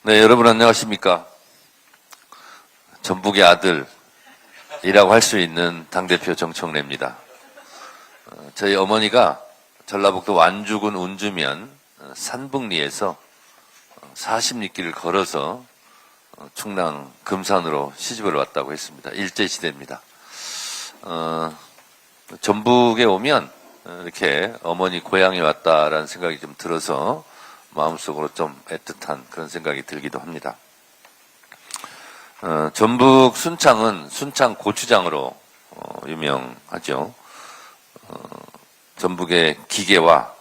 네, 여러분 안녕하십니까? 전북의 아들이라고 할 수 있는 당대표 정청래입니다. 저희 어머니가 전라북도 완주군 운주면 산북리에서 40리길을 걸어서 충남 금산으로 시집을 왔다고 했습니다. 일제시대입니다. 전북에 오면 이렇게 어머니 고향에 왔다라는 생각이 좀 들어서 마음속으로 좀 애틋한 그런 생각이 들기도 합니다. 전북 순창은 순창 고추장으로 유명하죠. 전북의 기계와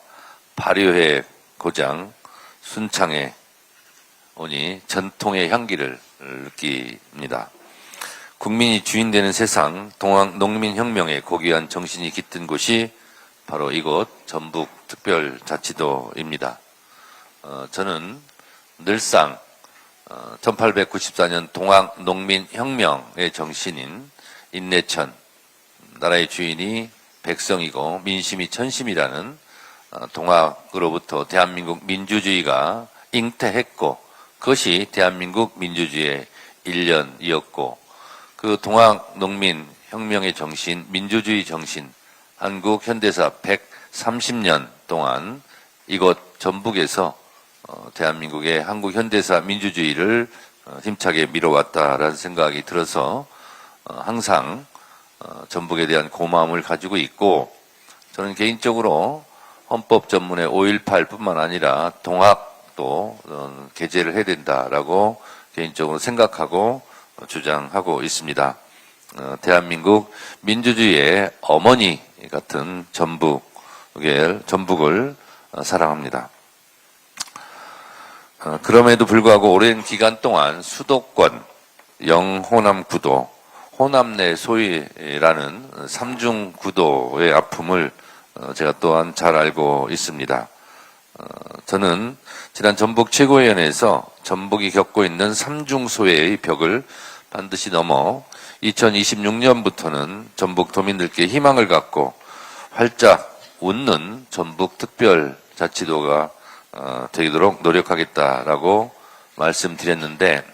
발효의 고장 순창에 오니 전통의 향기를 느낍니다. 국민이 주인 되는 세상 농민혁명의 고귀한 정신이 깃든 곳이 바로 이곳 전북특별자치도입니다. 저는 늘상 1894년 동학농민혁명의 정신인 인내천, 나라의 주인이 백성이고 민심이 천심이라는 동학으로부터 대한민국 민주주의가 잉태했고 그것이 대한민국 민주주의의 일련이었고 그 동학농민혁명의 정신, 민주주의 정신, 한국 현대사 130년 동안 이곳 전북에서 대한민국의 한국 현대사 민주주의를 힘차게 밀어왔다라는 생각이 들어서 항상 전북에 대한 고마움을 가지고 있고 저는 개인적으로 헌법 전문의 5.18뿐만 아니라 동학도 게재를 해야 된다라고 개인적으로 생각하고 주장하고 있습니다. 대한민국 민주주의의 어머니 같은 전북을 사랑합니다. 그럼에도 불구하고 오랜 기간 동안 수도권, 영호남구도, 호남내 소위라는 삼중구도의 아픔을 제가 또한 잘 알고 있습니다. 저는 지난 전북 최고위원회에서 전북이 겪고 있는 삼중소외의 벽을 반드시 넘어 2026년부터는 전북 도민들께 희망을 갖고 활짝 웃는 전북특별자치도가 되도록 노력하겠다라고 말씀드렸는데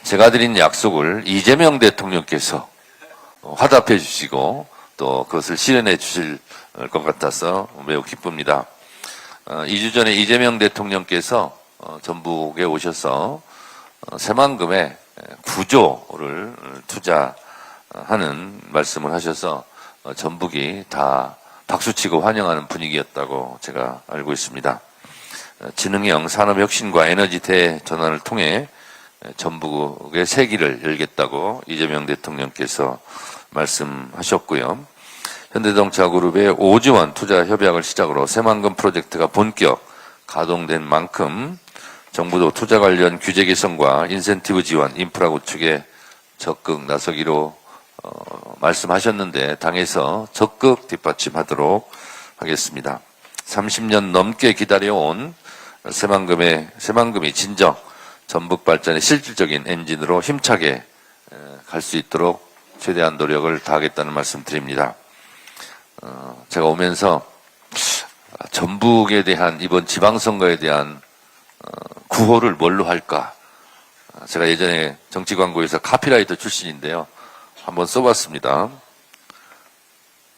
제가 드린 약속을 이재명 대통령께서 화답해 주시고 또 그것을 실현해 주실 것 같아서 매우 기쁩니다. 2주 전에 이재명 대통령께서 전북에 오셔서 새만금에 9조를 투자하는 말씀을 하셔서 전북이 다 박수치고 환영하는 분위기였다고 제가 알고 있습니다. 지능형 산업혁신과 에너지 대전환을 통해 전북의 새 길을 열겠다고 이재명 대통령께서 말씀하셨고요. 현대자동차그룹의 5조 원 투자 협약을 시작으로 새만금 프로젝트가 본격 가동된 만큼 정부도 투자 관련 규제 개선과 인센티브 지원, 인프라 구축에 적극 나서기로 말씀하셨는데 당에서 적극 뒷받침하도록 하겠습니다. 30년 넘게 기다려온 새만금이 진정 전북 발전의 실질적인 엔진으로 힘차게 갈 수 있도록 최대한 노력을 다하겠다는 말씀 드립니다. 제가 오면서 전북에 대한 이번 지방선거에 대한 구호를 뭘로 할까? 제가 예전에 정치광고에서 카피라이터 출신인데요. 한번 써봤습니다.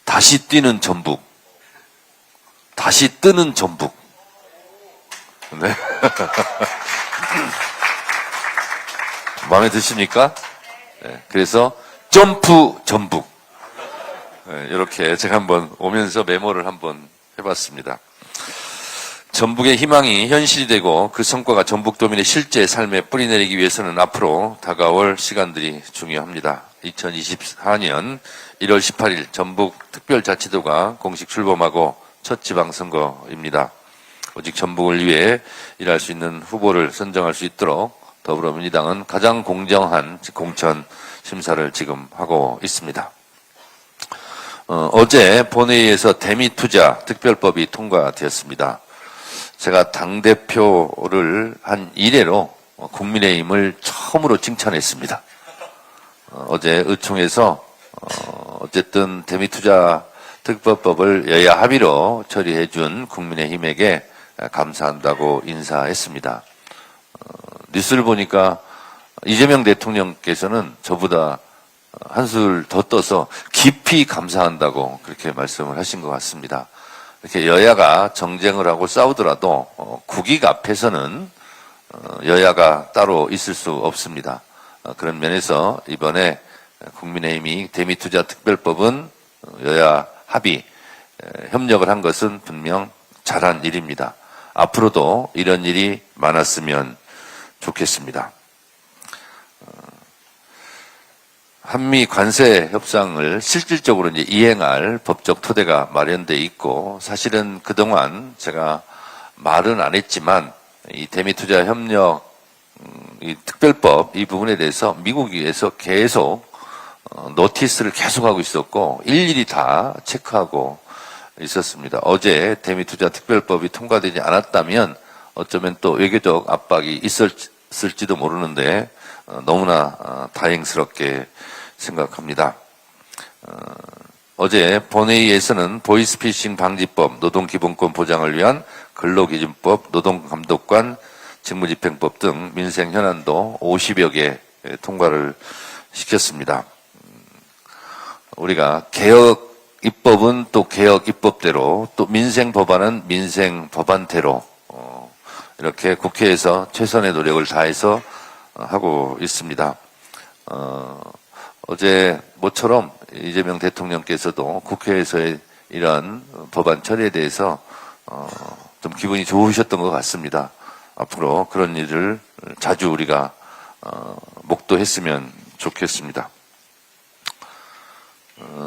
다시 뛰는 전북. 다시 뜨는 전북. 네. 마음에 드십니까? 네. 그래서 점프 전북. 네, 이렇게 제가 한번 오면서 메모를 한번 해봤습니다. 전북의 희망이 현실이 되고 그 성과가 전북도민의 실제 삶에 뿌리내리기 위해서는 앞으로 다가올 시간들이 중요합니다. 2024년 1월 18일 전북특별자치도가 공식 출범하고 첫 지방선거입니다. 오직 전북을 위해 일할 수 있는 후보를 선정할 수 있도록 더불어민주당은 가장 공정한 공천 심사를 지금 하고 있습니다. 어제 본회의에서 대미투자 특별법이 통과되었습니다. 제가 당대표를 한 이래로 국민의힘을 처음으로 칭찬했습니다. 어제 의총에서 어쨌든 대미투자 특별법을 여야 합의로 처리해 준 국민의힘에게 감사한다고 인사했습니다. 뉴스를 보니까 이재명 대통령께서는 저보다 한술 더 떠서 깊이 감사한다고 그렇게 말씀을 하신 것 같습니다. 이렇게 여야가 정쟁을 하고 싸우더라도 국익 앞에서는 여야가 따로 있을 수 없습니다. 그런 면에서 이번에 국민의힘이 대미투자특별법은 여야 합의 협력을 한 것은 분명 잘한 일입니다. 앞으로도 이런 일이 많았으면 좋겠습니다. 한미 관세 협상을 실질적으로 이제 이행할 법적 토대가 마련돼 있고, 사실은 그동안 제가 말은 안 했지만 이 대미투자 협력 이 특별법 이 부분에 대해서 미국에서 계속 노티스를 계속하고 있었고 일일이 다 체크하고 있었습니다. 어제 대미투자 특별법이 통과되지 않았다면 어쩌면 또 외교적 압박이 있었을지도 모르는데 너무나 다행스럽게 생각합니다. 어제 본회의에서는 보이스피싱 방지법, 노동기본권 보장을 위한 근로기준법, 노동감독관 직무집행법 등 민생 현안도 50여 개 통과를 시켰습니다. 우리가 개혁 입법은 또 개혁 입법대로, 또 민생 법안은 민생 법안대로 이렇게 국회에서 최선의 노력을 다해서 하고 있습니다. 어제 모처럼 이재명 대통령께서도 국회에서의 이러한 법안 처리에 대해서 좀 기분이 좋으셨던 것 같습니다. 앞으로 그런 일을 자주 우리가 목도했으면 좋겠습니다.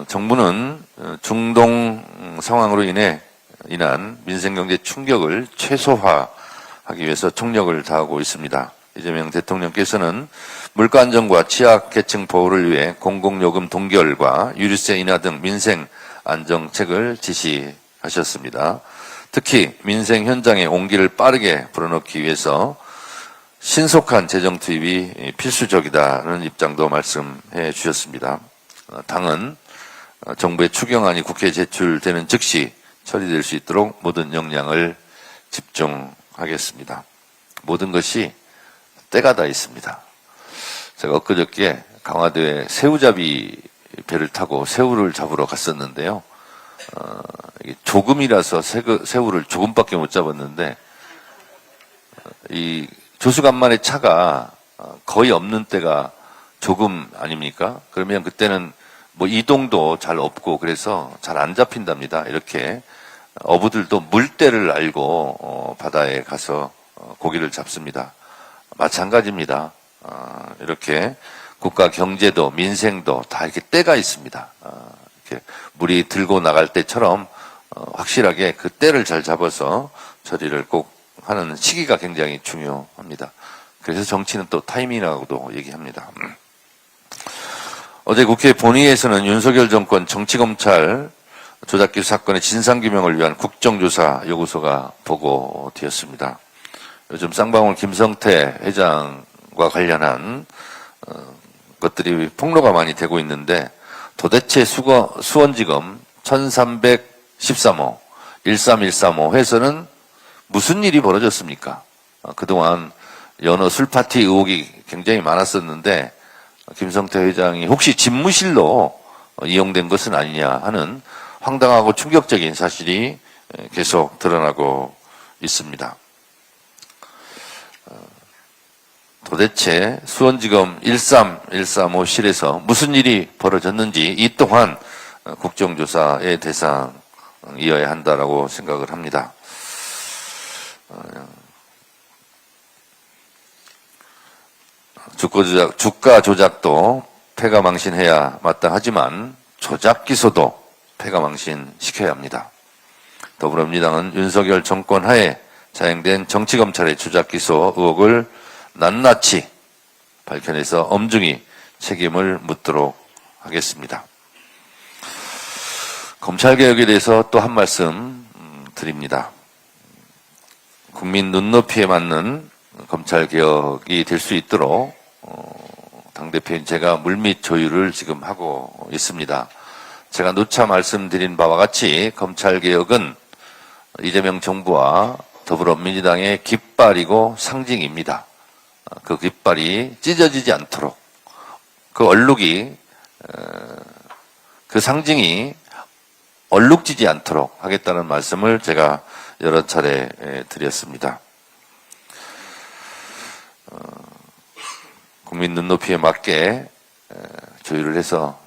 정부는 중동 상황으로 인한 민생경제 충격을 최소화하기 위해서 총력을 다하고 있습니다. 이재명 대통령께서는 물가 안정과 취약계층 보호를 위해 공공요금 동결과 유류세 인하 등 민생 안정책을 지시하셨습니다. 특히 민생 현장의 온기를 빠르게 불어넣기 위해서 신속한 재정 투입이 필수적이다는 입장도 말씀해 주셨습니다. 당은 정부의 추경안이 국회에 제출되는 즉시 처리될 수 있도록 모든 역량을 집중하겠습니다. 모든 것이 때가 다 있습니다. 제가 엊그저께 강화도에 새우잡이 배를 타고 새우를 잡으러 갔었는데요. 조금이라서 새우를 조금밖에 못 잡았는데 이 조수간만에 차가 거의 없는 때가 조금 아닙니까? 그러면 그때는 뭐 이동도 잘 없고 그래서 잘 안 잡힌답니다. 이렇게 어부들도 물때를 알고 바다에 가서 고기를 잡습니다. 마찬가지입니다. 이렇게 국가 경제도 민생도 다 이렇게 때가 있습니다. 이렇게 물이 들고 나갈 때처럼 확실하게 그 때를 잘 잡아서 처리를 꼭 하는 시기가 굉장히 중요합니다. 그래서 정치는 또 타이밍이라고도 얘기합니다. 어제 국회 본회의에서는 윤석열 정권 정치검찰 조작기수 사건의 진상규명을 위한 국정조사 요구서가 보고되었습니다. 요즘 쌍방울 김성태 회장과 관련한 것들이 폭로가 많이 되고 있는데 도대체 수원지검 1313호 13135 회에서는 무슨 일이 벌어졌습니까? 그동안 연어 술파티 의혹이 굉장히 많았었는데 김성태 회장이 혹시 집무실로 이용된 것은 아니냐 하는 황당하고 충격적인 사실이 계속 드러나고 있습니다. 도대체 수원지검 13135실에서 무슨 일이 벌어졌는지 이 또한 국정조사의 대상이어야 한다라고 생각을 합니다. 주가 조작도 패가망신해야 마땅하지만 조작 기소도 패가망신시켜야 합니다. 더불어민주당은 윤석열 정권 하에 자행된 정치검찰의 조작 기소 의혹을 낱낱이 밝혀내서 엄중히 책임을 묻도록 하겠습니다. 검찰개혁에 대해서 또 한 말씀 드립니다. 국민 눈높이에 맞는 검찰개혁이 될 수 있도록 당대표인 제가 물밑 조율을 지금 하고 있습니다. 제가 누차 말씀드린 바와 같이 검찰개혁은 이재명 정부와 더불어민주당의 깃발이고 상징입니다. 그 깃발이 찢어지지 않도록 그 얼룩이 그 상징이 얼룩지지 않도록 하겠다는 말씀을 제가 여러 차례 드렸습니다. 국민 눈높이에 맞게 조율을 해서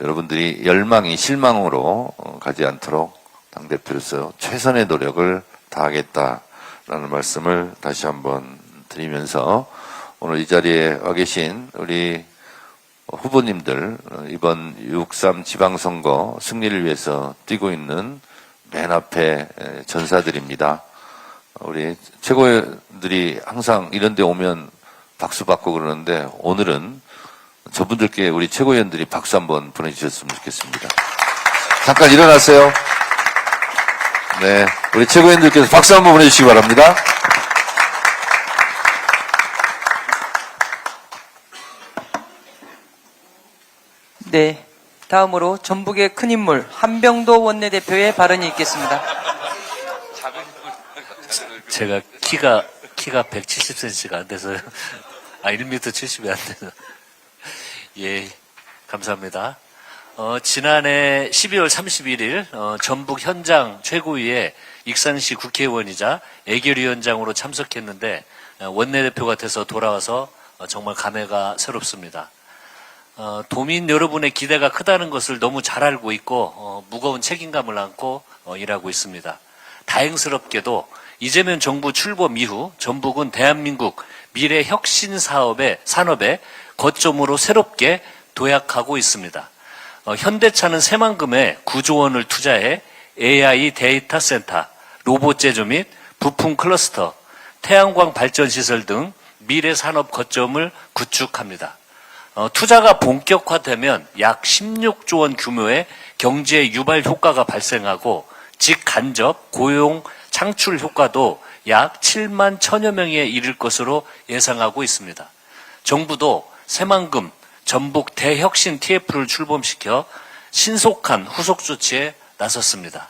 여러분들이 열망이 실망으로 가지 않도록 당대표로서 최선의 노력을 다하겠다라는 말씀을 다시 한번 드리면서 오늘 이 자리에 와 계신 우리 후보님들 이번 6.3 지방선거 승리를 위해서 뛰고 있는 맨 앞에 전사들입니다. 우리 최고위원들이 항상 이런 데 오면 박수 받고 그러는데 오늘은 저분들께 우리 최고위원들이 박수 한번 보내주셨으면 좋겠습니다. 잠깐 일어나세요. 네, 우리 최고위원들께서 박수 한번 보내주시기 바랍니다. 네, 다음으로 전북의 큰 인물 한병도 원내대표의 발언이 있겠습니다. 제가 키가 170cm가 안 돼서요. 1m 70이 안 돼서. 예, 감사합니다. 지난해 12월 31일 전북 현장 최고위에 익산시 국회의원이자 애결위원장으로 참석했는데 원내대표가 돼서 돌아와서 정말 감회가 새롭습니다. 도민 여러분의 기대가 크다는 것을 너무 잘 알고 있고 무거운 책임감을 안고 일하고 있습니다. 다행스럽게도 이재명 정부 출범 이후 전북은 대한민국 미래 혁신 산업의 거점으로 새롭게 도약하고 있습니다. 현대차는 새만금에 9조 원을 투자해 AI 데이터 센터, 로봇 제조 및 부품 클러스터, 태양광 발전 시설 등 미래 산업 거점을 구축합니다. 투자가 본격화되면 약 16조 원 규모의 경제 유발 효과가 발생하고 직간접 고용 창출 효과도 약 7만 1천여 명에 이를 것으로 예상하고 있습니다. 정부도 새만금 전북 대혁신 TF를 출범시켜 신속한 후속 조치에 나섰습니다.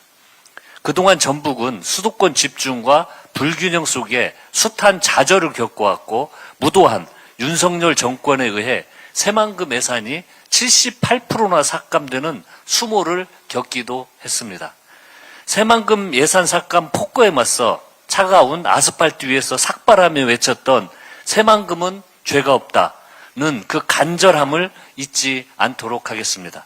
그동안 전북은 수도권 집중과 불균형 속에 숱한 좌절을 겪어왔고 무도한 윤석열 정권에 의해 새만금 예산이 78%나 삭감되는 수모를 겪기도 했습니다. 새만금 예산 삭감 폭거에 맞서 차가운 아스팔트 위에서 삭발하며 외쳤던 새만금은 죄가 없다는 그 간절함을 잊지 않도록 하겠습니다.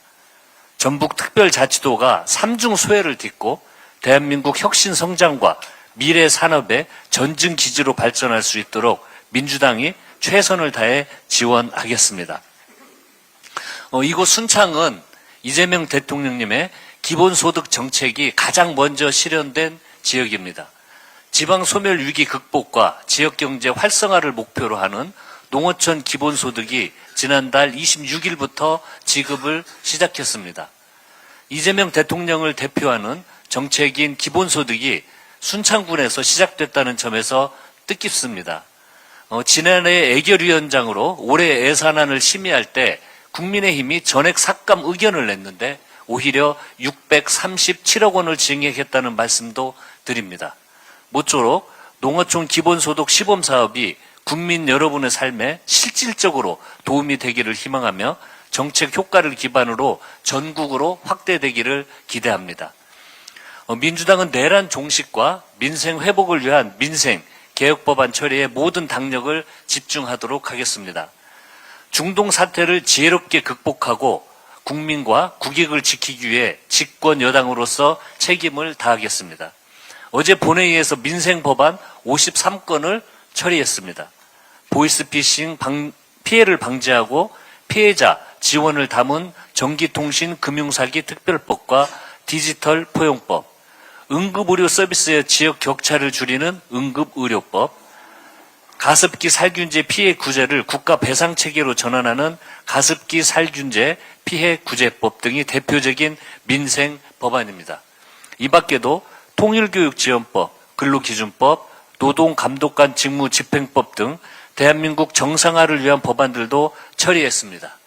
전북특별자치도가 삼중 소회를 딛고 대한민국 혁신 성장과 미래 산업의 전증 기지로 발전할 수 있도록 민주당이 최선을 다해 지원하겠습니다. 이곳 순창은 이재명 대통령님의 기본소득 정책이 가장 먼저 실현된 지역입니다. 지방 소멸 위기 극복과 지역경제 활성화를 목표로 하는 농어촌 기본소득이 지난달 26일부터 지급을 시작했습니다. 이재명 대통령을 대표하는 정책인 기본소득이 순창군에서 시작됐다는 점에서 뜻깊습니다. 지난해 애결위원장으로 올해 예산안을 심의할 때 국민의힘이 전액 삭감 의견을 냈는데 오히려 637억 원을 증액했다는 말씀도 드립니다. 모쪼록 농어촌 기본소득 시범사업이 국민 여러분의 삶에 실질적으로 도움이 되기를 희망하며 정책 효과를 기반으로 전국으로 확대되기를 기대합니다. 민주당은 내란 종식과 민생 회복을 위한 민생 개혁법안 처리에 모든 당력을 집중하도록 하겠습니다. 중동 사태를 지혜롭게 극복하고 국민과 국익을 지키기 위해 집권 여당으로서 책임을 다하겠습니다. 어제 본회의에서 민생 법안 53건을 처리했습니다. 보이스피싱 피해를 방지하고 피해자 지원을 담은 전기통신 금융사기 특별법과 디지털 포용법, 응급의료 서비스의 지역 격차를 줄이는 응급의료법, 가습기 살균제 피해 구제를 국가 배상 체계로 전환하는 가습기 살균제 피해 구제법 등이 대표적인 민생 법안입니다. 이 밖에도 통일교육지원법, 근로기준법, 노동감독관 직무집행법 등 대한민국 정상화를 위한 법안들도 처리했습니다.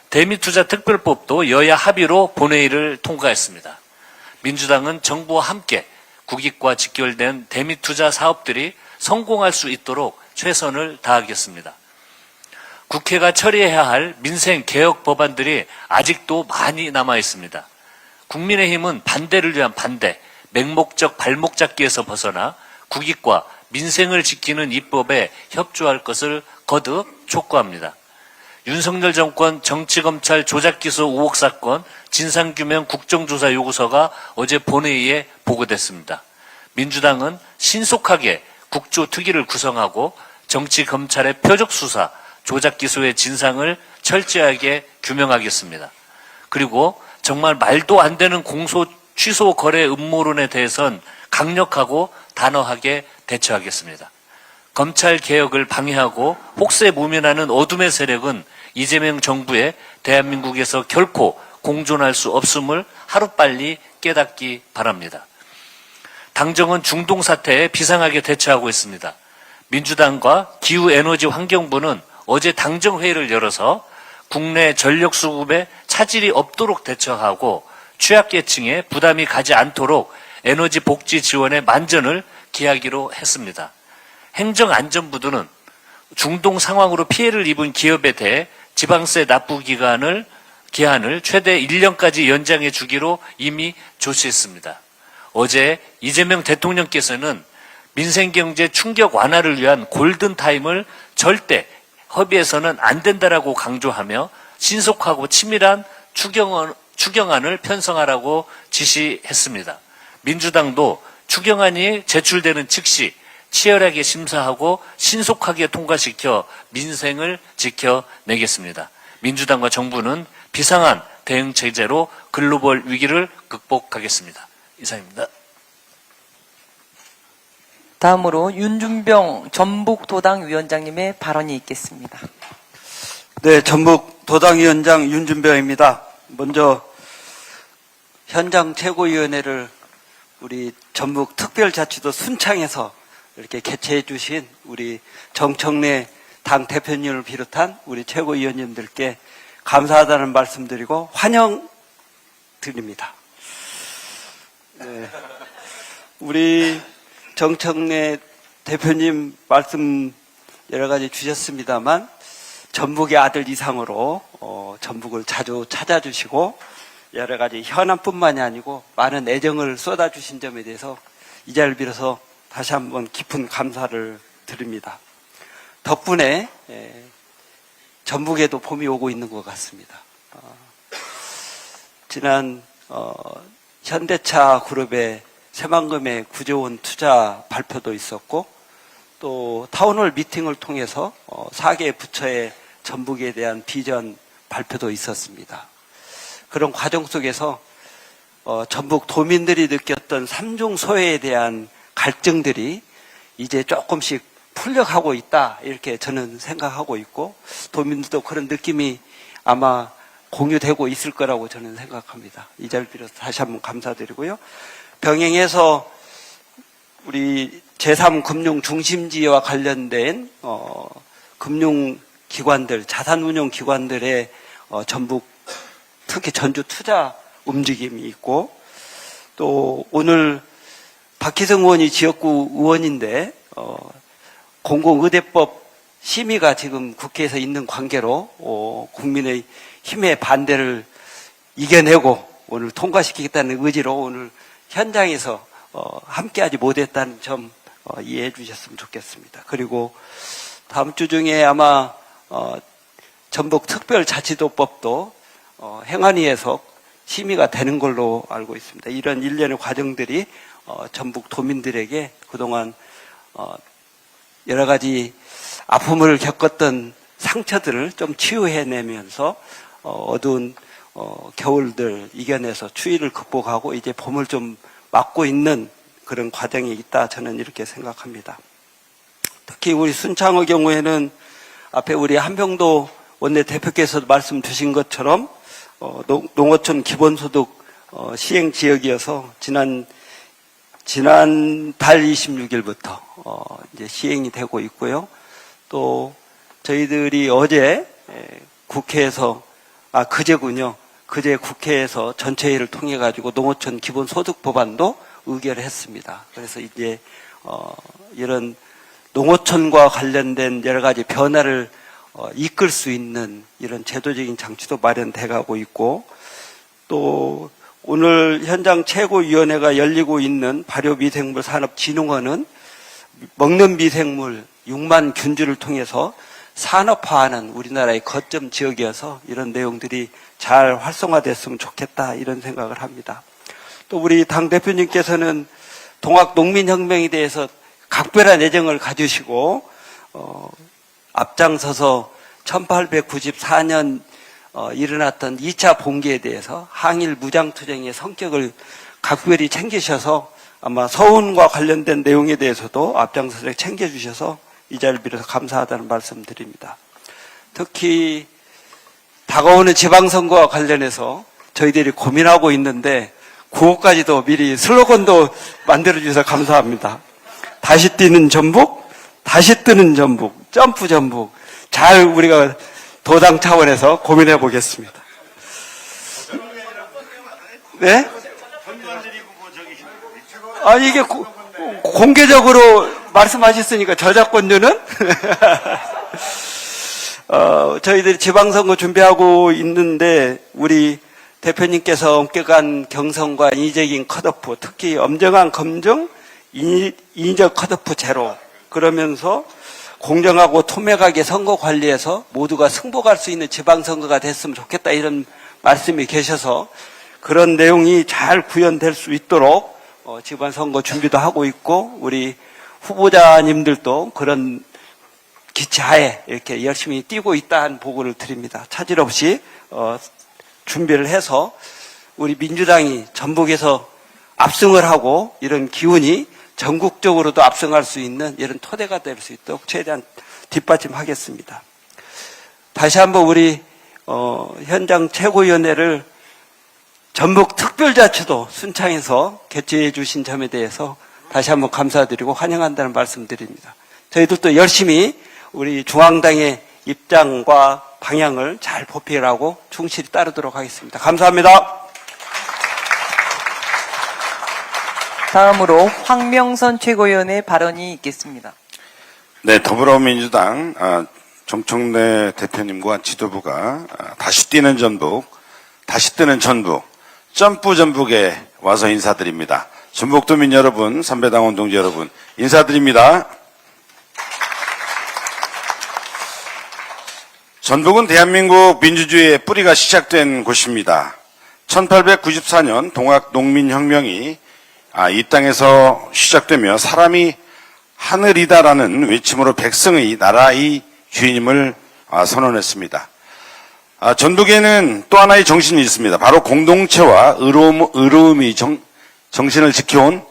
대미투자특별법도 여야 합의로 본회의를 통과했습니다. 민주당은 정부와 함께 국익과 직결된 대미투자 사업들이 성공할 수 있도록 최선을 다하겠습니다. 국회가 처리해야 할 민생 개혁 법안들이 아직도 많이 남아 있습니다. 국민의힘은 반대를 위한 반대, 맹목적 발목 잡기에서 벗어나 국익과 민생을 지키는 입법에 협조할 것을 거듭 촉구합니다. 윤석열 정권 정치검찰 조작기소 의혹 사건 진상규명 국정조사 요구서가 어제 본회의에 보고됐습니다. 민주당은 신속하게 국조특위를 구성하고 정치검찰의 표적수사, 조작기소의 진상을 철저하게 규명하겠습니다. 그리고 정말 말도 안 되는 공소 취소 거래 음모론에 대해선 강력하고 단호하게 대처하겠습니다. 검찰 개혁을 방해하고 혹세무민하는 어둠의 세력은 이재명 정부의 대한민국에서 결코 공존할 수 없음을 하루빨리 깨닫기 바랍니다. 당정은 중동 사태에 비상하게 대처하고 있습니다. 민주당과 기후에너지환경부는 어제 당정회의를 열어서 국내 전력 수급에 차질이 없도록 대처하고 취약계층에 부담이 가지 않도록 에너지 복지 지원에 만전을 기하기로 했습니다. 행정안전부는 중동 상황으로 피해를 입은 기업에 대해 지방세 납부 기한을 최대 1년까지 연장해 주기로 이미 조치했습니다. 어제 이재명 대통령께서는 민생경제 충격 완화를 위한 골든타임을 절대 협의해서는 안 된다라고 강조하며 신속하고 치밀한 추경안을 편성하라고 지시했습니다. 민주당도 추경안이 제출되는 즉시 치열하게 심사하고 신속하게 통과시켜 민생을 지켜내겠습니다. 민주당과 정부는 비상한 대응 체제로 글로벌 위기를 극복하겠습니다. 이상입니다. 다음으로 윤준병 전북도당위원장님의 발언이 있겠습니다. 네, 전북도당위원장 윤준병입니다. 먼저 현장 최고위원회를 우리 전북특별자치도 순창에서 이렇게 개최해 주신 우리 정청래 당 대표님을 비롯한 우리 최고위원님들께 감사하다는 말씀드리고 환영드립니다. 네, 우리 정청래 대표님 말씀 여러 가지 주셨습니다만 전북의 아들 이상으로 전북을 자주 찾아주시고 여러 가지 현안뿐만이 아니고 많은 애정을 쏟아주신 점에 대해서 이 자리를 빌어서 다시 한번 깊은 감사를 드립니다. 덕분에 전북에도 봄이 오고 있는 것 같습니다. 지난 현대차 그룹의 새만금의 9조 원 투자 발표도 있었고 또 타운홀 미팅을 통해서 4개 부처의 전북에 대한 비전 발표도 있었습니다. 그런 과정 속에서 전북 도민들이 느꼈던 삼중 소외에 대한 갈증들이 이제 조금씩 풀려가고 있다 이렇게 저는 생각하고 있고 도민들도 그런 느낌이 아마 공유되고 있을 거라고 저는 생각합니다. 이 자리를 빌어서 다시 한번 감사드리고요. 병행해서 우리 제3금융중심지와 관련된 금융기관들, 자산운용기관들의 전북 특히 전주 투자 움직임이 있고 또 오늘 박희성 의원이 지역구 의원인데 공공의대법 심의가 지금 국회에서 있는 관계로 국민의 힘의 반대를 이겨내고 오늘 통과시키겠다는 의지로 오늘 현장에서 함께하지 못했다는 점 이해해 주셨으면 좋겠습니다. 그리고 다음 주 중에 아마 전북특별자치도법도 행안위에서 심의가 되는 걸로 알고 있습니다. 이런 일련의 과정들이 전북 도민들에게 그동안 여러 가지 아픔을 겪었던 상처들을 좀 치유해내면서 어두운 겨울들 이겨내서 추위를 극복하고 이제 봄을 좀 맞고 있는 그런 과정이 있다 저는 이렇게 생각합니다. 특히 우리 순창의 경우에는 앞에 우리 한병도 원내대표께서 말씀 주신 것처럼 농어촌 기본소득 시행 지역이어서 지난 달 26일부터 이제 시행이 되고 있고요. 또 저희들이 어제 국회에서 그제군요. 그제 국회에서 전체회의를 통해 가지고 농어촌 기본소득 법안도 의결을 했습니다. 그래서 이제 이런 농어촌과 관련된 여러 가지 변화를 이끌 수 있는 이런 제도적인 장치도 마련돼 가고 있고, 또 오늘 현장 최고위원회가 열리고 있는 발효미생물산업진흥원은 먹는 미생물 6만 균주를 통해서 산업화하는 우리나라의 거점 지역이어서 이런 내용들이 잘 활성화됐으면 좋겠다, 이런 생각을 합니다. 또 우리 당대표님께서는 동학농민혁명에 대해서 각별한 애정을 가지시고 앞장서서 1894년 일어났던 2차 봉기에 대해서 항일 무장투쟁의 성격을 각별히 챙기셔서 아마 서운과 관련된 내용에 대해서도 앞장서서 챙겨주셔서 이 자리를 빌어서 감사하다는 말씀 드립니다. 특히 다가오는 지방선거와 관련해서 저희들이 고민하고 있는데 구호까지도 미리 슬로건도 만들어주셔서 감사합니다. 다시 뛰는 전북, 다시 뜨는 전북, 점프 전북. 잘 우리가 도당 차원에서 고민해 보겠습니다. 네? 아니, 이게 공개적으로 말씀하셨으니까 저작권료는? 저희들이 지방선거 준비하고 있는데 우리 대표님께서 엄격한 경선과 인위적인 컷오프, 특히 엄정한 검증, 인위적 컷오프 제로, 그러면서 공정하고 투명하게 선거 관리해서 모두가 승복할 수 있는 지방선거가 됐으면 좋겠다, 이런 말씀이 계셔서 그런 내용이 잘 구현될 수 있도록 지방선거 준비도 하고 있고, 우리 후보자님들도 그런 기치하에 이렇게 열심히 뛰고 있다는 보고를 드립니다. 차질 없이 준비를 해서 우리 민주당이 전북에서 압승을 하고 이런 기운이 전국적으로도 압승할 수 있는 이런 토대가 될 수 있도록 최대한 뒷받침하겠습니다. 다시 한번 우리 현장 최고위원회를 전북 특별자치도 순창에서 개최해 주신 점에 대해서 다시 한번 감사드리고 환영한다는 말씀드립니다. 저희들도 열심히 우리 중앙당의 입장과 방향을 잘 보필하고 충실히 따르도록 하겠습니다. 감사합니다. 다음으로 황명선 최고위원의 발언이 있겠습니다. 네, 더불어민주당 정청래 대표님과 지도부가 다시 뛰는 전북, 다시 뜨는 전북, 점프 전북에 와서 인사드립니다. 전북도민 여러분, 선배당원 동지 여러분, 인사드립니다. 전북은 대한민국 민주주의의 뿌리가 시작된 곳입니다. 1894년 동학농민혁명이 이 땅에서 시작되며 사람이 하늘이다라는 외침으로 백성의 나라의 주인임을 선언했습니다. 전북에는 또 하나의 정신이 있습니다. 바로 공동체와 의로움의 정신을 지켜온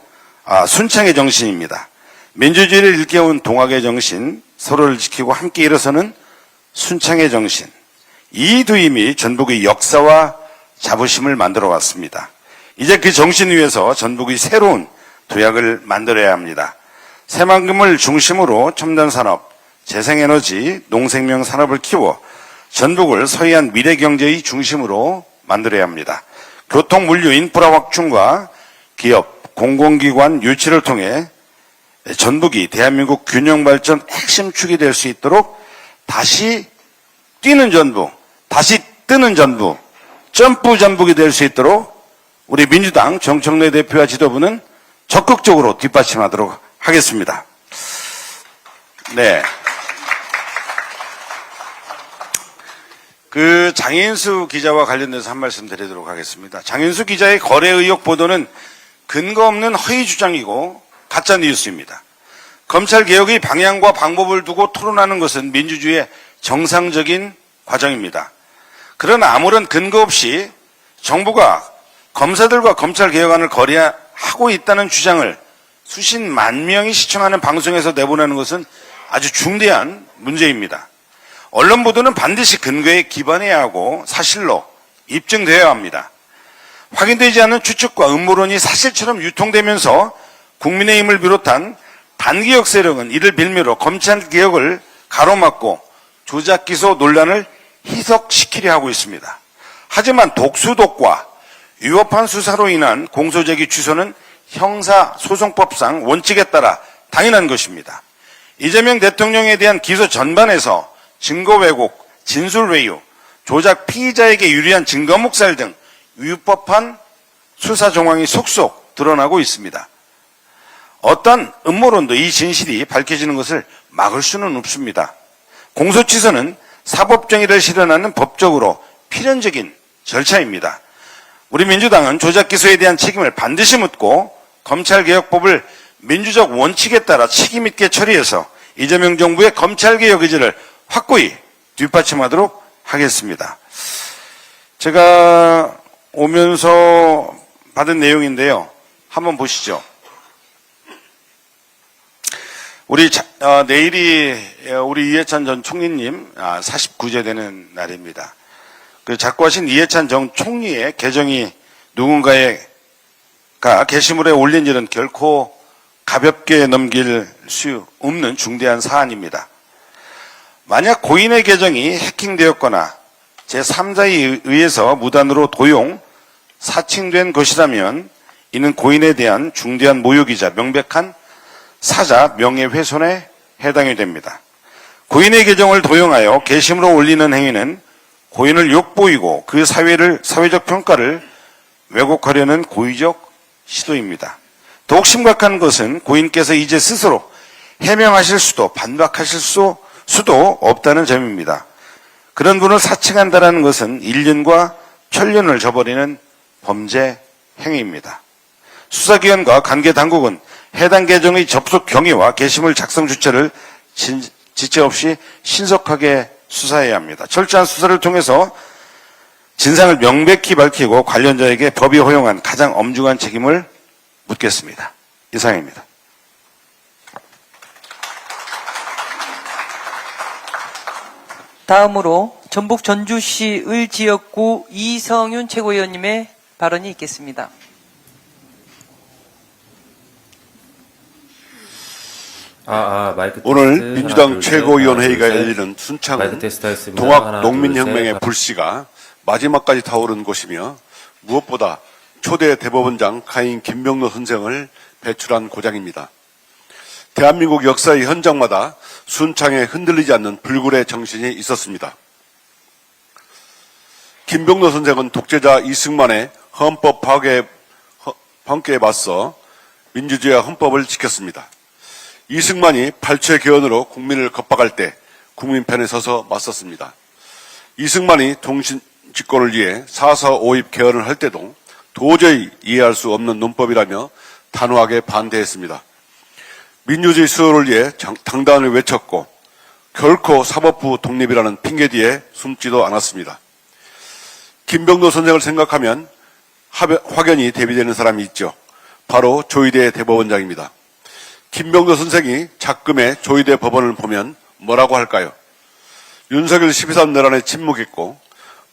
순창의 정신입니다. 민주주의를 일깨운 동학의 정신, 서로를 지키고 함께 일어서는 순창의 정신, 이 두 힘이 전북의 역사와 자부심을 만들어 왔습니다. 이제 그 정신 위에서 전북의 새로운 도약을 만들어야 합니다. 새만금을 중심으로 첨단산업, 재생에너지, 농생명 산업을 키워 전북을 서해안 미래경제의 중심으로 만들어야 합니다. 교통, 물류, 인프라 확충과 기업, 공공기관 유치를 통해 전북이 대한민국 균형발전 핵심축이 될 수 있도록 다시 뛰는 전북, 다시 뜨는 전북, 점프 전북이 될 수 있도록 우리 민주당 정청래 대표와 지도부는 적극적으로 뒷받침하도록 하겠습니다. 네. 장인수 기자와 관련돼서 한 말씀 드리도록 하겠습니다. 장인수 기자의 거래 의혹 보도는 근거 없는 허위 주장이고 가짜 뉴스입니다. 검찰 개혁의 방향과 방법을 두고 토론하는 것은 민주주의의 정상적인 과정입니다. 그러나 아무런 근거 없이 정부가 검사들과 검찰 개혁안을 거래하고 있다는 주장을 수십만 명이 시청하는 방송에서 내보내는 것은 아주 중대한 문제입니다. 언론 보도는 반드시 근거에 기반해야 하고 사실로 입증되어야 합니다. 확인되지 않은 추측과 음모론이 사실처럼 유통되면서 국민의힘을 비롯한 반기역 세력은 이를 빌미로 검찰 개혁을 가로막고 조작 기소 논란을 희석시키려 하고 있습니다. 하지만 독수독과 위법한 수사로 인한 공소제기 취소는 형사소송법상 원칙에 따라 당연한 것입니다. 이재명 대통령에 대한 기소 전반에서 증거 왜곡, 진술 외유, 조작 피의자에게 유리한 증거 묵살 등 위법한 수사 정황이 속속 드러나고 있습니다. 어떤 음모론도 이 진실이 밝혀지는 것을 막을 수는 없습니다. 공소취소는 사법정의를 실현하는 법적으로 필연적인 절차입니다. 우리 민주당은 조작 기소에 대한 책임을 반드시 묻고 검찰개혁법을 민주적 원칙에 따라 책임 있게 처리해서 이재명 정부의 검찰개혁 의지를 확고히 뒷받침하도록 하겠습니다. 제가 오면서 받은 내용인데요. 한번 보시죠. 내일이 우리 이해찬 전 총리님 49제 되는 날입니다. 그 작고하신 이해찬 전 총리의 계정이 누군가가 게시물에 올린 일은 결코 가볍게 넘길 수 없는 중대한 사안입니다. 만약 고인의 계정이 해킹되었거나 제3자에 의해서 무단으로 도용, 사칭된 것이라면 이는 고인에 대한 중대한 모욕이자 명백한 사자 명예훼손에 해당이 됩니다. 고인의 계정을 도용하여 게시물을 올리는 행위는 고인을 욕보이고 그 사회적 평가를 왜곡하려는 고의적 시도입니다. 더욱 심각한 것은 고인께서 이제 스스로 해명하실 수도 반박하실 수도 없다는 점입니다. 그런 분을 사칭한다는 것은 인륜과 천륜을 저버리는 범죄 행위입니다. 수사기관과 관계당국은 해당 계정의 접속 경위와 게시물 작성 주체를 지체 없이 신속하게 수사해야 합니다. 철저한 수사를 통해서 진상을 명백히 밝히고 관련자에게 법이 허용한 가장 엄중한 책임을 묻겠습니다. 이상입니다. 다음으로 전북 전주시 을지역구 이성윤 최고위원님의 발언이 있겠습니다. 마이크 오늘 테스트. 민주당 하나, 둘, 최고위원회의가 셋. 열리는 순창은 마이크 테스트 하겠습니다. 동학 하나, 농민혁명의 둘, 셋. 불씨가 마지막까지 타오른 곳이며 무엇보다 초대 대법원장 가인 김병로 선생을 배출한 고장입니다. 대한민국 역사의 현장마다 순창에 흔들리지 않는 불굴의 정신이 있었습니다. 김병로 선생은 독재자 이승만의 헌법 파괴에 맞서 민주주의와 헌법을 지켰습니다. 이승만이 발췌 개헌으로 국민을 겁박할 때 국민 편에 서서 맞섰습니다. 이승만이 동신 집권을 위해 4.4 5입 개헌을 할 때도 도저히 이해할 수 없는 논법이라며 단호하게 반대했습니다. 민주주의 수호를 위해 당당히 외쳤고 결코 사법부 독립이라는 핑계 뒤에 숨지도 않았습니다. 김병도 선생을 생각하면 확연히 대비되는 사람이 있죠. 바로 조희대 대법원장입니다. 김병도 선생이 작금의 조희대 법원을 보면 뭐라고 할까요? 윤석열 12.3 내란에 침묵했고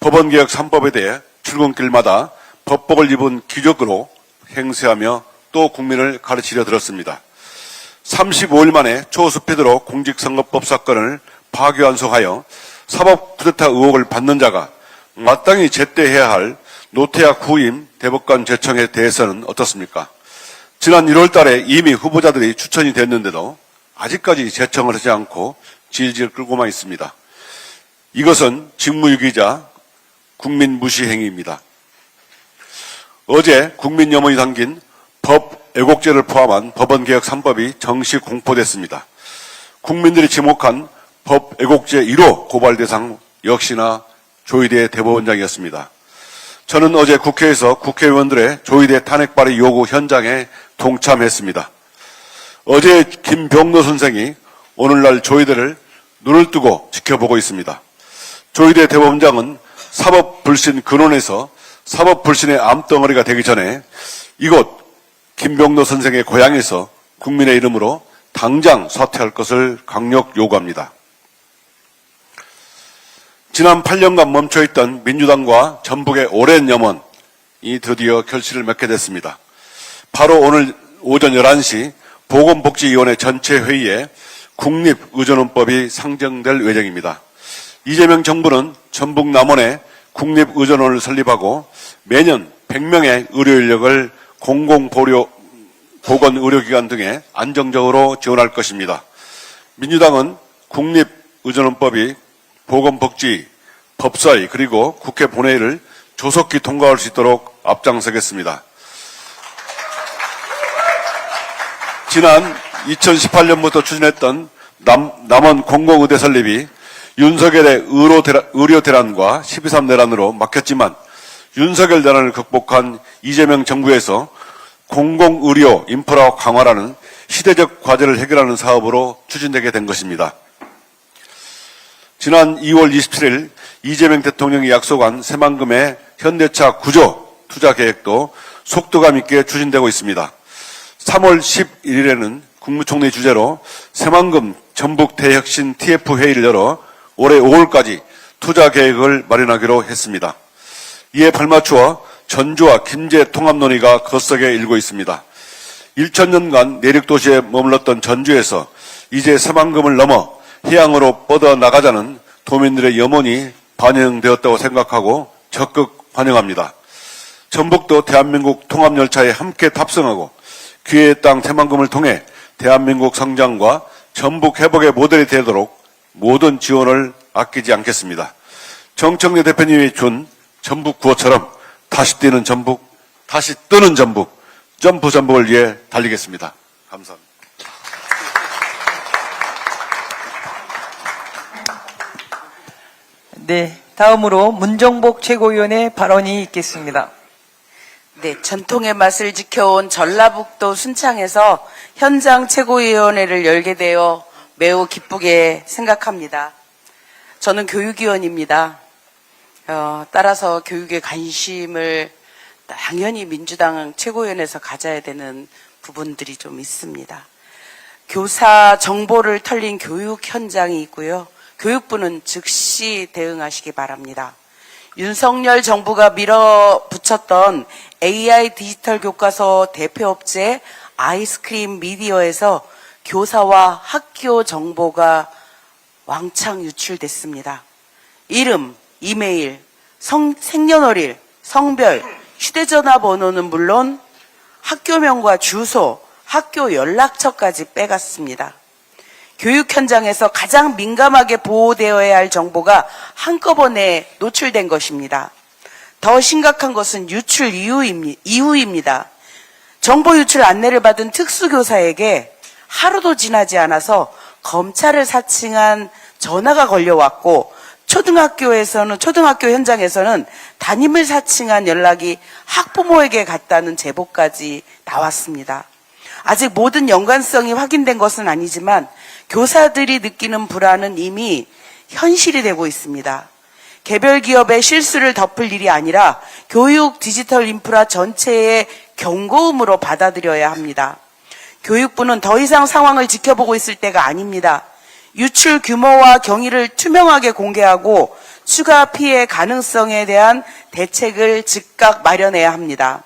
법원개혁 3법에 대해 출근길마다 법복을 입은 귀족으로 행세하며 또 국민을 가르치려 들었습니다. 35일 만에 초스피드로 공직선거법 사건을 파기환송하여 사법 쿠데타 의혹을 받는 자가 마땅히 제때해야 할 노태학 후임 대법관 제청에 대해서는 어떻습니까? 지난 1월 달에 이미 후보자들이 추천이 됐는데도 아직까지 제청을 하지 않고 질질 끌고만 있습니다. 이것은 직무유기자 국민 무시 행위입니다. 어제 국민 염원이 담긴 법 애국죄를 포함한 법원개혁 3법이 정식 공포됐습니다. 국민들이 지목한 법 애국죄 1호 고발 대상 역시나 조희대 대법원장이었습니다. 저는 어제 국회에서 국회의원들의 조희대 탄핵 발의 요구 현장에 동참했습니다. 어제 김병로 선생이 오늘날 조희대를 눈을 뜨고 지켜보고 있습니다. 조희대 대법원장은 사법불신 근원에서 사법불신의 암덩어리가 되기 전에 이곳 김병로 선생의 고향에서 국민의 이름으로 당장 사퇴할 것을 강력 요구합니다. 지난 8년간 멈춰있던 민주당과 전북의 오랜 염원이 드디어 결실을 맺게 됐습니다. 바로 오늘 오전 11시 보건복지위원회 전체 회의에 국립의전원법이 상정될 예정입니다. 이재명 정부는 전북 남원에 국립의전원을 설립하고 매년 100명의 의료인력을 공공보건의료기관 등에 안정적으로 지원할 것입니다. 민주당은 국립의전헌법이 보건복지, 법사위 그리고 국회 본회의를 조속히 통과할 수 있도록 앞장서겠습니다. 지난 2018년부터 추진했던 남원 공공의대 설립이 윤석열의 의료 대란과 12.3 대란으로 막혔지만 윤석열 대란을 극복한 이재명 정부에서 공공의료 인프라 강화라는 시대적 과제를 해결하는 사업으로 추진되게 된 것입니다. 지난 2월 27일 이재명 대통령이 약속한 새만금의 현대차 구조 투자 계획도 속도감 있게 추진되고 있습니다. 3월 11일에는 국무총리 주재로 새만금 전북 대혁신 TF 회의를 열어 올해 5월까지 투자 계획을 마련하기로 했습니다. 이에 발맞추어 전주와 김제 통합 논의가 거세게 일고 있습니다. 1000년간 내륙도시에 머물렀던 전주에서 이제 새만금을 넘어 해양으로 뻗어나가자는 도민들의 염원이 반영되었다고 생각하고 적극 환영합니다. 전북도 대한민국 통합열차에 함께 탑승하고 기회의 땅 새만금을 통해 대한민국 성장과 전북 회복의 모델이 되도록 모든 지원을 아끼지 않겠습니다. 정청래 대표님이 준 전북 구호처럼 다시 뛰는 전북, 다시 뜨는 전북, 점프 전북을 위해 달리겠습니다. 감사합니다. 네, 다음으로 문정복 최고위원의 발언이 있겠습니다. 네, 전통의 맛을 지켜온 전라북도 순창에서 현장 최고위원회를 열게 되어 매우 기쁘게 생각합니다. 저는 교육위원입니다. 따라서 교육에 관심을 당연히 민주당 최고위원회에서 가져야 되는 부분들이 좀 있습니다. 교사 정보를 털린 교육 현장이 있고요. 교육부는 즉시 대응하시기 바랍니다. 윤석열 정부가 밀어붙였던 AI 디지털 교과서 대표업체 아이스크림 미디어에서 교사와 학교 정보가 왕창 유출됐습니다. 이름, 이메일, 생년월일, 성별, 휴대전화 번호는 물론 학교명과 주소, 학교 연락처까지 빼갔습니다. 교육 현장에서 가장 민감하게 보호되어야 할 정보가 한꺼번에 노출된 것입니다. 더 심각한 것은 유출 이후입니다. 정보 유출 안내를 받은 특수교사에게 하루도 지나지 않아서 검찰을 사칭한 전화가 걸려왔고 초등학교 현장에서는 담임을 사칭한 연락이 학부모에게 갔다는 제보까지 나왔습니다. 아직 모든 연관성이 확인된 것은 아니지만 교사들이 느끼는 불안은 이미 현실이 되고 있습니다. 개별 기업의 실수를 덮을 일이 아니라 교육 디지털 인프라 전체의 경고음으로 받아들여야 합니다. 교육부는 더 이상 상황을 지켜보고 있을 때가 아닙니다. 유출 규모와 경위를 투명하게 공개하고 추가 피해 가능성에 대한 대책을 즉각 마련해야 합니다.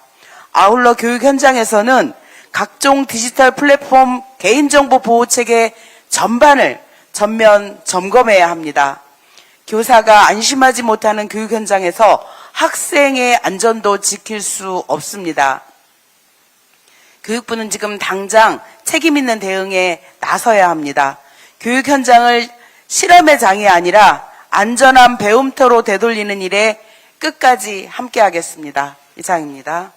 아울러 교육 현장에서는 각종 디지털 플랫폼 개인정보 보호체계 전반을 전면 점검해야 합니다. 교사가 안심하지 못하는 교육 현장에서 학생의 안전도 지킬 수 없습니다. 교육부는 지금 당장 책임 있는 대응에 나서야 합니다. 교육 현장을 실험의 장이 아니라 안전한 배움터로 되돌리는 일에 끝까지 함께하겠습니다. 이상입니다.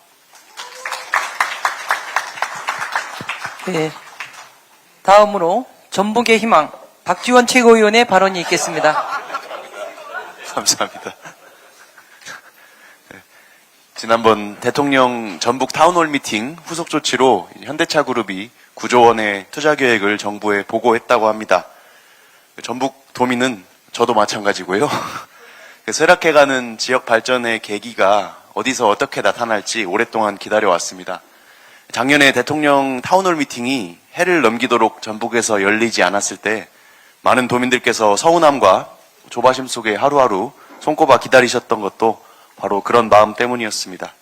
네, 다음으로 전북의 희망 박지원 최고위원의 발언이 있겠습니다. 감사합니다. 지난번 대통령 전북 타운홀 미팅 후속 조치로 현대차 그룹이 9조 원의 투자 계획을 정부에 보고했다고 합니다. 전북 도민은 저도 마찬가지고요. 쇠락해가는 지역 발전의 계기가 어디서 어떻게 나타날지 오랫동안 기다려왔습니다. 작년에 대통령 타운홀 미팅이 해를 넘기도록 전북에서 열리지 않았을 때 많은 도민들께서 서운함과 조바심 속에 하루하루 손꼽아 기다리셨던 것도 바로 그런 마음 때문이었습니다.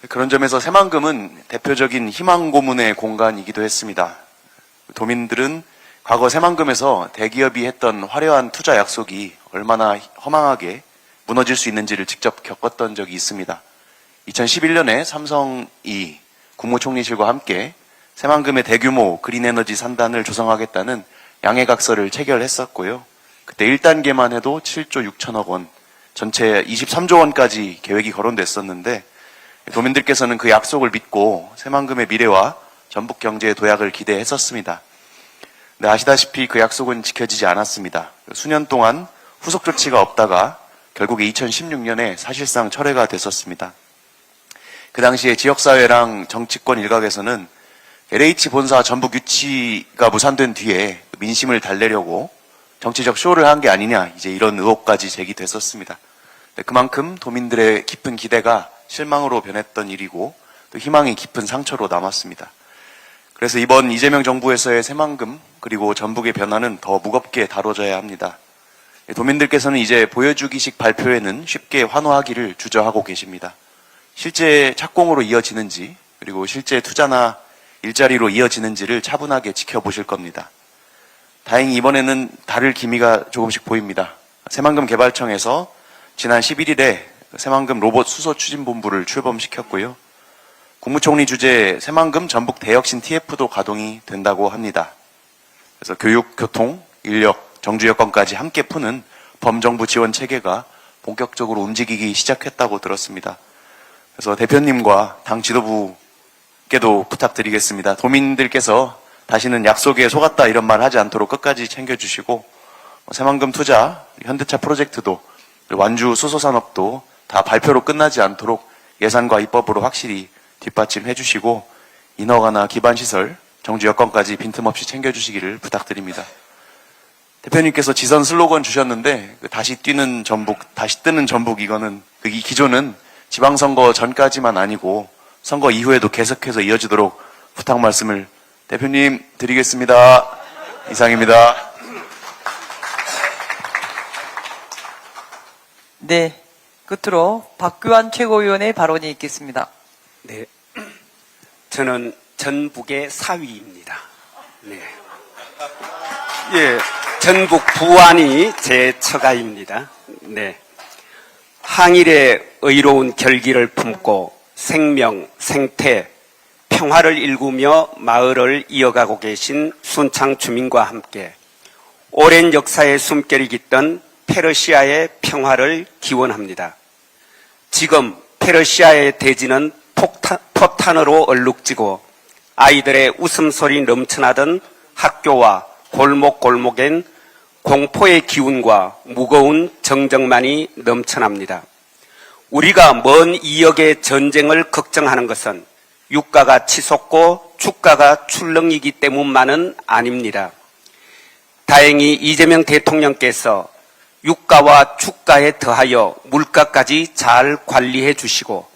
그런 점에서 새만금은 대표적인 희망 고문의 공간이기도 했습니다. 도민들은 과거 새만금에서 대기업이 했던 화려한 투자 약속이 얼마나 허망하게 무너질 수 있는지를 직접 겪었던 적이 있습니다. 2011년에 삼성이 국무총리실과 함께 새만금의 대규모 그린에너지 산단을 조성하겠다는 양해각서를 체결했었고요. 그때 1단계만 해도 7조 6천억 원, 전체 23조 원까지 계획이 거론됐었는데 도민들께서는 그 약속을 믿고 새만금의 미래와 전북 경제의 도약을 기대했었습니다. 근데 아시다시피 그 약속은 지켜지지 않았습니다. 수년 동안 후속 조치가 없다가 결국에 2016년에 사실상 철회가 됐었습니다. 그 당시에 지역사회랑 정치권 일각에서는 LH 본사 전북 유치가 무산된 뒤에 민심을 달래려고 정치적 쇼를 한 게 아니냐, 이제 이런 의혹까지 제기됐었습니다. 그만큼 도민들의 깊은 기대가 실망으로 변했던 일이고 또 희망이 깊은 상처로 남았습니다. 그래서 이번 이재명 정부에서의 새만금 그리고 전북의 변화는 더 무겁게 다뤄져야 합니다. 도민들께서는 이제 보여주기식 발표에는 쉽게 환호하기를 주저하고 계십니다. 실제 착공으로 이어지는지 그리고 실제 투자나 일자리로 이어지는지를 차분하게 지켜보실 겁니다. 다행히 이번에는 다를 기미가 조금씩 보입니다. 새만금 개발청에서 지난 11일에 새만금 로봇 수소 추진본부를 출범시켰고요. 국무총리 주재 새만금 전북 대혁신 TF도 가동이 된다고 합니다. 그래서 교육, 교통, 인력, 정주 여건까지 함께 푸는 범정부 지원 체계가 본격적으로 움직이기 시작했다고 들었습니다. 그래서 대표님과 당 지도부께도 부탁드리겠습니다. 도민들께서 다시는 약속에 속았다 이런 말 하지 않도록 끝까지 챙겨주시고 새만금 투자, 현대차 프로젝트도 완주 수소산업도 다 발표로 끝나지 않도록 예산과 입법으로 확실히 뒷받침해 주시고 인허가나 기반시설, 정주 여건까지 빈틈없이 챙겨주시기를 부탁드립니다. 대표님께서 지선 슬로건 주셨는데 다시 뛰는 전북, 다시 뜨는 전북 이거는 이 기조는 지방선거 전까지만 아니고 선거 이후에도 계속해서 이어지도록 부탁 말씀을 대표님 드리겠습니다. 이상입니다. 네. 끝으로 박규환 최고위원의 발언이 있겠습니다. 네. 저는 전북의 사위입니다. 네. 예. 전북 부안이 제 처가입니다. 네. 항일의 의로운 결기를 품고 생명, 생태, 평화를 일구며 마을을 이어가고 계신 순창 주민과 함께 오랜 역사의 숨결이 깃던 페르시아의 평화를 기원합니다. 지금 페르시아의 대지는 포탄으로 얼룩지고 아이들의 웃음소리 넘쳐나던 학교와 골목골목엔 공포의 기운과 무거운 정적만이 넘쳐납니다. 우리가 먼 이역의 전쟁을 걱정하는 것은 유가가 치솟고 주가가 출렁이기 때문만은 아닙니다. 다행히 이재명 대통령께서 유가와 주가에 더하여 물가까지 잘 관리해 주시고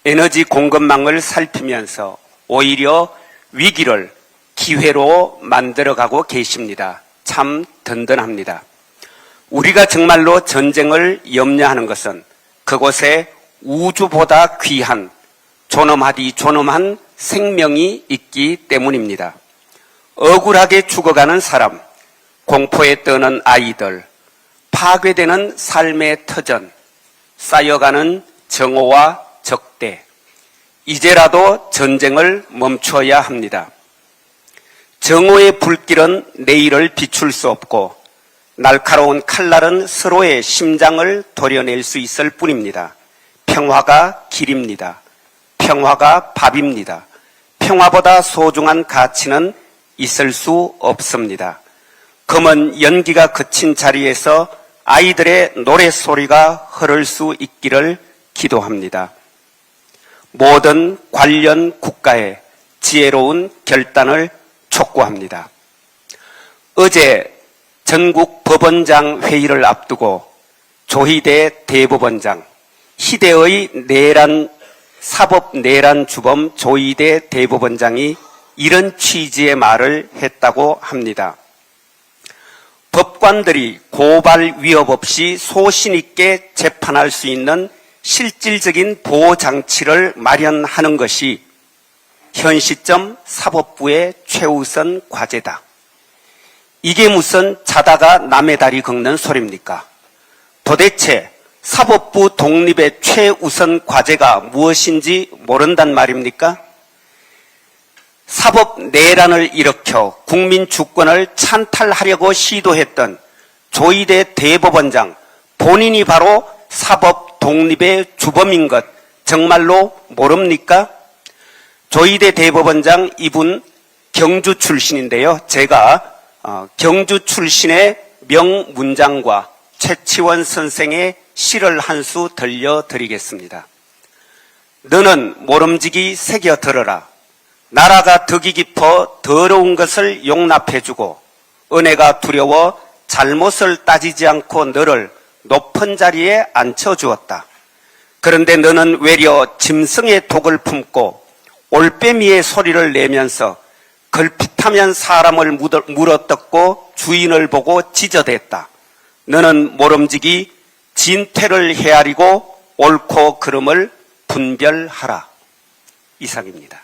에너지 공급망을 살피면서 오히려 위기를 기회로 만들어가고 계십니다. 참 든든합니다. 우리가 정말로 전쟁을 염려하는 것은 그곳에 우주보다 귀한 존엄하디 존엄한 생명이 있기 때문입니다. 억울하게 죽어가는 사람, 공포에 떠는 아이들, 파괴되는 삶의 터전, 쌓여가는 정오와 적대, 이제라도 전쟁을 멈춰야 합니다. 정오의 불길은 내일을 비출 수 없고 날카로운 칼날은 서로의 심장을 도려낼 수 있을 뿐입니다. 평화가 길입니다. 평화가 밥입니다. 평화보다 소중한 가치는 있을 수 없습니다. 검은 연기가 그친 자리에서 아이들의 노랫소리가 흐를 수 있기를 기도합니다. 모든 관련 국가의 지혜로운 결단을 촉구합니다. 어제 전국 법원장 회의를 앞두고 조희대 대법원장, 희대의 사법내란 주범 조희대 대법원장이 이런 취지의 말을 했다고 합니다. 법관들이 고발 위협 없이 소신 있게 재판할 수 있는 실질적인 보호장치를 마련하는 것이 현 시점 사법부의 최우선 과제다. 이게 무슨 자다가 남의 다리 긁는 소리입니까? 도대체 사법부 독립의 최우선 과제가 무엇인지 모른단 말입니까? 사법 내란을 일으켜 국민 주권을 찬탈하려고 시도했던 조이대 대법원장 본인이 바로 사법 독립의 주범인 것 정말로 모릅니까? 조이대 대법원장 이분 경주 출신인데요. 제가 경주 출신의 명문장과 최치원 선생의 시를 한 수 들려드리겠습니다. 너는 모름지기 새겨 들어라. 나라가 덕이 깊어 더러운 것을 용납해주고 은혜가 두려워 잘못을 따지지 않고 너를 높은 자리에 앉혀주었다. 그런데 너는 외려 짐승의 독을 품고 올빼미의 소리를 내면서 걸핏하면 사람을 물어뜯고 주인을 보고 지저댔다. 너는 모름지기 진퇴를 헤아리고 옳고 그름을 분별하라. 이상입니다.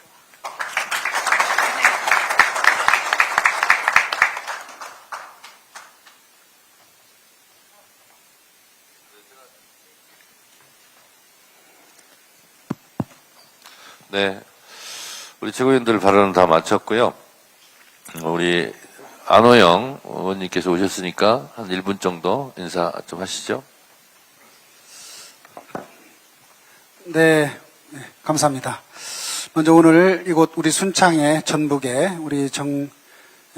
네. 우리 최고위원들 발언은 다 마쳤고요. 우리 안호영 의원님께서 오셨으니까 한 1분 정도 인사 좀 하시죠. 네, 감사합니다. 먼저 오늘 이곳 우리 순창의 전북에 우리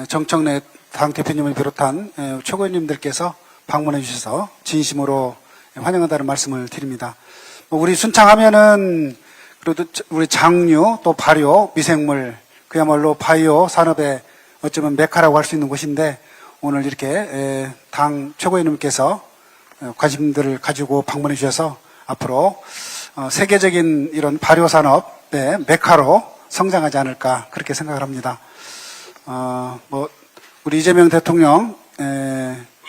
정청래 당대표님을 비롯한 최고위원님들께서 방문해 주셔서 진심으로 환영한다는 말씀을 드립니다. 우리 순창하면은 그래도 우리 장류 또 발효 미생물 그야말로 바이오 산업의 어쩌면 메카라고 할 수 있는 곳인데 오늘 이렇게 당 최고위원님께서 관심들을 가지고 방문해 주셔서 앞으로 세계적인 이런 발효 산업의 메카로 성장하지 않을까 그렇게 생각을 합니다. 우리 이재명 대통령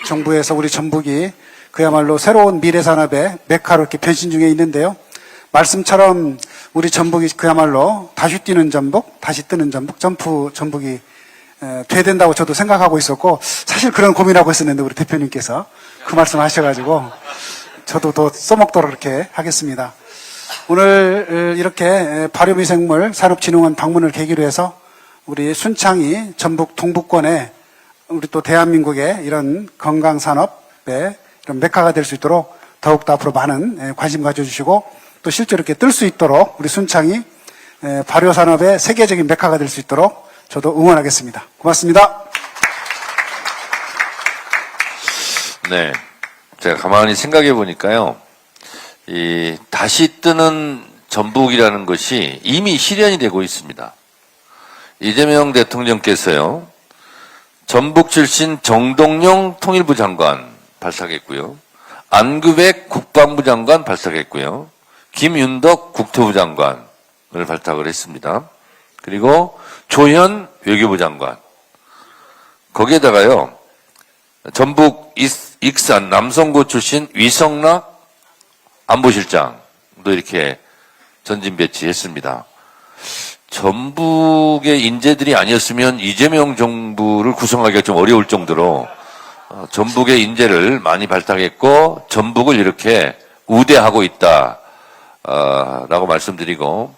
정부에서 우리 전북이 그야말로 새로운 미래 산업의 메카로 이렇게 변신 중에 있는데요. 말씀처럼 우리 전북이 그야말로 다시 뛰는 전북, 다시 뜨는 전북, 점프 전북이 돼야 된다고 저도 생각하고 있었고 사실 그런 고민하고 있었는데 우리 대표님께서 그 말씀 하셔가지고 저도 더 써먹도록 이렇게 하겠습니다. 오늘 이렇게 발효미생물 산업진흥원 방문을 계기로 해서 우리 순창이 전북 동북권에 우리 또 대한민국의 이런 건강산업의 이런 메카가 될 수 있도록 더욱더 앞으로 많은 관심 가져주시고 또 실제로 이렇게 뜰 수 있도록 우리 순창이 발효산업의 세계적인 메카가 될 수 있도록 저도 응원하겠습니다. 고맙습니다. 네. 제가 가만히 생각해 보니까요. 이 다시 뜨는 전북이라는 것이 이미 실현이 되고 있습니다. 이재명 대통령께서요. 전북 출신 정동영 통일부 장관 발탁했고요. 안규백 국방부 장관 발탁했고요. 김윤덕 국토부 장관을 발탁을 했습니다. 그리고 조현 외교부 장관. 거기에다가요. 전북 익산 남성고 출신 위성락 안보실장도 이렇게 전진 배치했습니다. 전북의 인재들이 아니었으면 이재명 정부를 구성하기가 좀 어려울 정도로 전북의 인재를 많이 발탁했고 전북을 이렇게 우대하고 있다. 라고 말씀드리고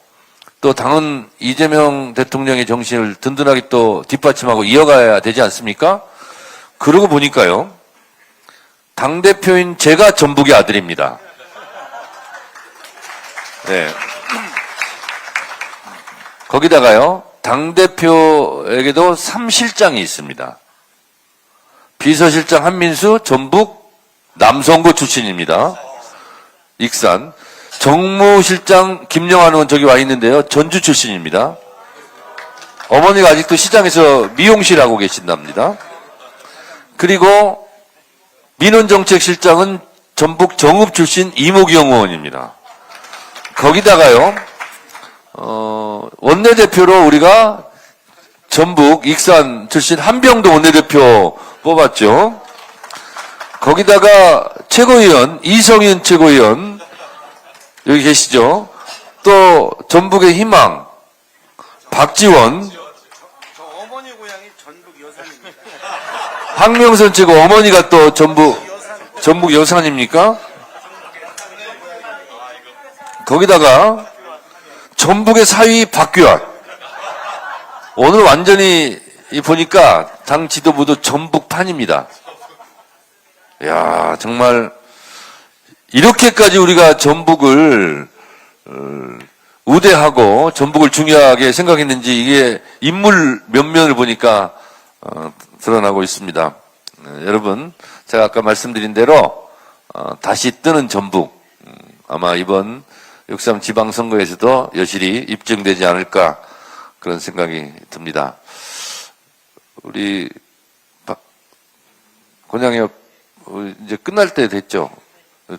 또 당은 이재명 대통령의 정신을 든든하게 또 뒷받침하고 이어가야 되지 않습니까? 그러고 보니까요. 당대표인 제가 전북의 아들입니다. 네. 거기다가요. 당대표에게도 3실장이 있습니다. 비서실장 한민수 전북 남성고 출신입니다. 익산. 정무실장 김영환 의원 저기 와 있는데요. 전주 출신입니다. 어머니가 아직도 시장에서 미용실 하고 계신답니다. 그리고 민원정책실장은 전북 정읍 출신 이모경 의원입니다. 거기다가요. 원내대표로 우리가 전북 익산 출신 한병도 원내대표 뽑았죠. 거기다가 최고위원 이성윤 최고위원 여기 계시죠? 또 전북의 희망 박지원 저 어머니 고향이 전북 여산입니다. 황명선 최고 어머니가 또 전북 여산입니까? 거기다가 전북의 사위 박규환 오늘 완전히 보니까 당 지도부도 전북판입니다. 야, 정말 이렇게까지 우리가 전북을 우대하고 전북을 중요하게 생각했는지 이게 인물 면면을 보니까 드러나고 있습니다. 여러분, 제가 아까 말씀드린 대로 다시 뜨는 전북, 아마 이번 6.3 지방선거에서도 여실히 입증되지 않을까 그런 생각이 듭니다. 우리 권양엽 이제 끝날 때 됐죠.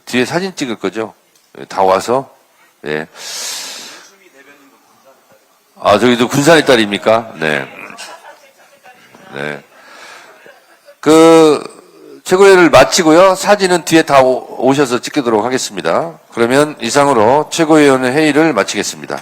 뒤에 사진 찍을 거죠. 다 와서. 예. 아, 저기도 군산의 딸입니까? 네. 네. 최고위원을 마치고요. 사진은 뒤에 다 오셔서 찍도록 하겠습니다. 그러면 이상으로 최고위원회 회의를 마치겠습니다.